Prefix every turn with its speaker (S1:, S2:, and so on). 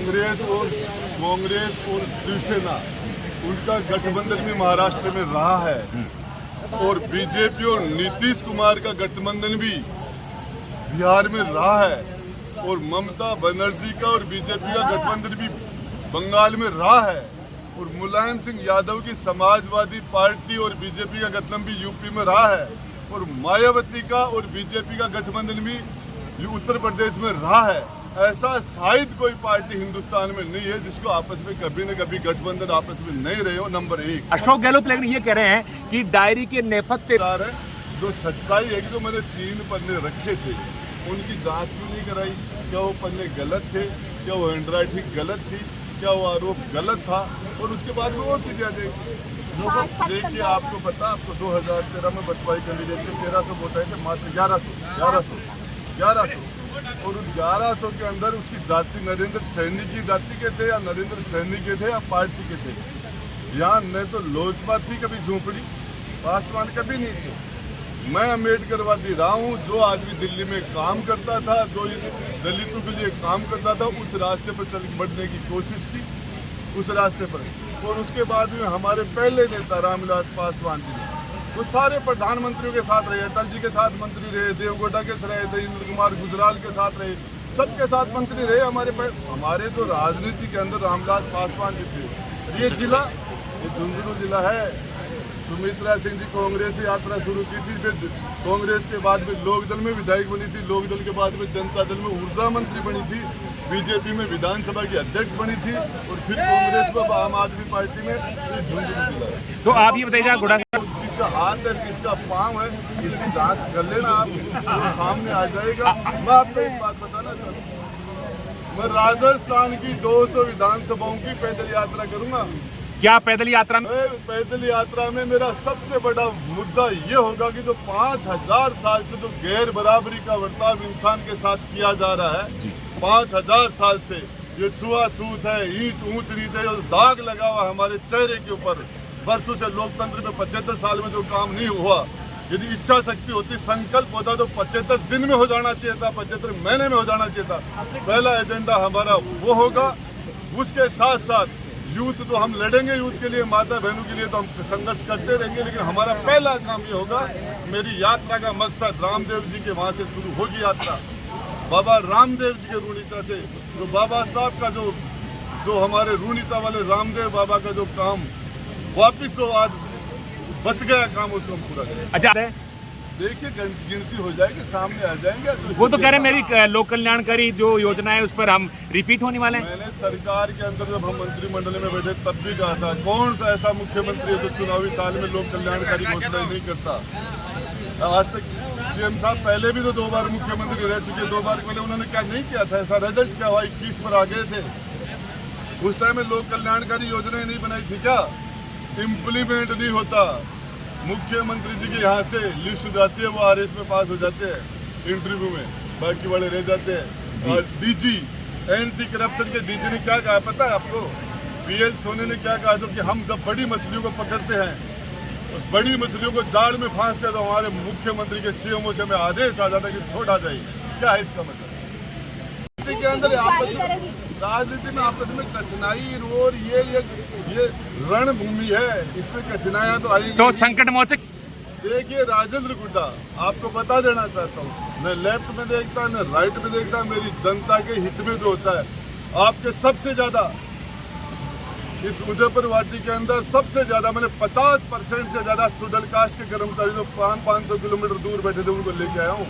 S1: कांग्रेस और शिवसेना उनका गठबंधन भी महाराष्ट्र में रहा है और बीजेपी और नीतीश कुमार का गठबंधन भी बिहार में रहा है और ममता बनर्जी का और बीजेपी का गठबंधन भी बंगाल में रहा है और मुलायम सिंह यादव की समाजवादी पार्टी और बीजेपी का गठबंधन भी यूपी में रहा है और मायावती का और बीजेपी का गठबंधन भी उत्तर प्रदेश में रहा है। ऐसा शायद कोई पार्टी हिंदुस्तान में नहीं है जिसको आपस में कभी न कभी गठबंधन आपस में नहीं रहे हो। नंबर 1
S2: अशोक गहलोत लेकिन ये कह रहे हैं कि डायरी के नेपथ्य
S1: है जो सच्चाई है कि जो मैंने 3 पन्ने रखे थे उनकी जांच भी नहीं कराई। क्या वो पन्ने गलत थे, क्या वो हैंडराइटिंग गलत थी, क्या वो आरोप गलत था और उसके बाद में और चीजें आ जाएगी। देखिए आपको पता, आपको 2013 में बसपाई कैंडिडेट के 1300 वोट आए थे, मात्र 1100 और उस 1100 के अंदर उसकी जाति नरेंद्र सैनी की जाति के थे या नरेंद्र सैनी के थे या पार्टी के थे। यहाँ न तो लोजपा थी कभी झोंपड़ी, पासवान कभी नहीं थे। मैं अम्बेडकरवादी रहा हूँ। जो आदमी दिल्ली में काम करता था, जो दलितों के लिए काम करता था, उस रास्ते पर चल बढ़ने की कोशिश की, उस रास्ते पर। और उसके बाद में हमारे पहले नेता रामविलास पासवान जी ने वो सारे प्रधानमंत्रियों के साथ रहे, अटल जी के साथ मंत्री रहे, देवगौड़ा के साथ रहे, इंद्र कुमार गुजराल के साथ रहे, सबके साथ मंत्री रहे। हमारे जो राजनीति के अंदर रामविलास पासवान जी थे। ये जिला, ये झुंझुनू जिला है। सुमित्रा सिंह जी कांग्रेस से यात्रा शुरू की थी, फिर कांग्रेस के बाद में लोकदल में विधायक बनी थी, लोकदल के बाद में जनता दल में ऊर्जा मंत्री बनी थी, बीजेपी में विधानसभा की अध्यक्ष बनी थी और फिर कांग्रेस में आम आदमी पार्टी में झुंझुनू जिला है।
S2: तो आप ये बताइए
S1: किसका हाथ है किसका पाँव है इसकी जांच कर लेना, आप तो सामने आ जाएगा। मैं आपको एक बात बताना चाहता हूँ, मैं राजस्थान की 200 विधानसभाओं की पैदल यात्रा करूंगा।
S2: क्या पैदल यात्रा में?
S1: पैदल यात्रा में मेरा सबसे बड़ा मुद्दा ये होगा कि जो 5000 साल से जो गैर बराबरी का बर्ताव इंसान के साथ किया जा रहा है, 5000 साल से ये छुआछूत है, ऊंच नीच है, दाग लगा हुआ हमारे चेहरे के ऊपर। वर्षों से लोकतंत्र में 75 साल में जो काम नहीं हुआ, यदि इच्छा शक्ति होती, संकल्प होता तो 75 दिन में हो जाना चाहिए था, 75 महीने में हो जाना चाहिए था। पहला एजेंडा हमारा वो होगा। उसके साथ साथ यूथ तो हम लड़ेंगे, यूथ के लिए, माता बहनों के लिए तो हम संघर्ष करते रहेंगे, लेकिन हमारा पहला काम ये होगा, मेरी यात्रा का मकसद रामदेव जी के वहाँ से शुरू होगी यात्रा, बाबा रामदेव जी के रूणीता से। जो बाबा साहब का जो हमारे रूणीता वाले रामदेव बाबा का जो काम वापिस तो आज बच गया काम, उसको हम पूरा करेंगे।
S2: अच्छा,
S1: देखिए गिनती हो जाएगी, सामने आ जाएंगे।
S2: वो तो कह रहे हैं मेरी लोक कल्याणकारी जो योजना है उस पर हम रिपीट होने वाले हैं।
S1: मैंने सरकार के अंदर जब हम मंत्रिमंडल में बैठे तब भी कहा था, कौन सा ऐसा मुख्यमंत्री है जो चुनावी साल में लोक कल्याणकारी घोषणा नहीं करता। आज तक सीएम साहब पहले भी तो 2 बार मुख्यमंत्री रह चुके, 2 बार पहले उन्होंने क्या नहीं किया था? ऐसा रिजल्ट क्या हुआ? 21 पर आ गए थे। उस टाइम में लोक कल्याणकारी योजनाएं नहीं बनाई थी क्या? इम्प्लीमेंट नहीं होता। मुख्यमंत्री जी के यहाँ से लिस्ट जाती है, वो RS में पास हो जाते हैं इंटरव्यू में, बाकी वाले रह जाते हैं। और डीजी एंटी करप्शन के डीजी ने क्या कहा पता है आपको? PL सोनी ने क्या कहा? जो कि हम जब बड़ी मछलियों को पकड़ते हैं, तो बड़ी मछलियों को जाल में फांसते हैं, तो हमारे मुख्यमंत्री के CMO से हमें आदेश आ जाता है कि छोड़ा जाए। क्या है इसका मतलब? के अंदर आपस में राजनीति में आपस में कठिनाई और ये रणभूमि है, इसमें कठिनाइयां तो आएंगी।
S2: तो संकट मोचक
S1: देखिए राजेंद्र गुड्डा, आपको बता देना चाहता हूँ, न लेफ्ट में देखता न राइट में देखता, मेरी जनता के हित में जो होता है। आपके सबसे ज्यादा इस उदयपुर वाटी के अंदर सबसे ज्यादा मैंने 50% से ज्यादा शेड्यूल कास्ट के कर्मचारी जो 500 किलोमीटर दूर बैठे थे उनको लेके आया हूँ।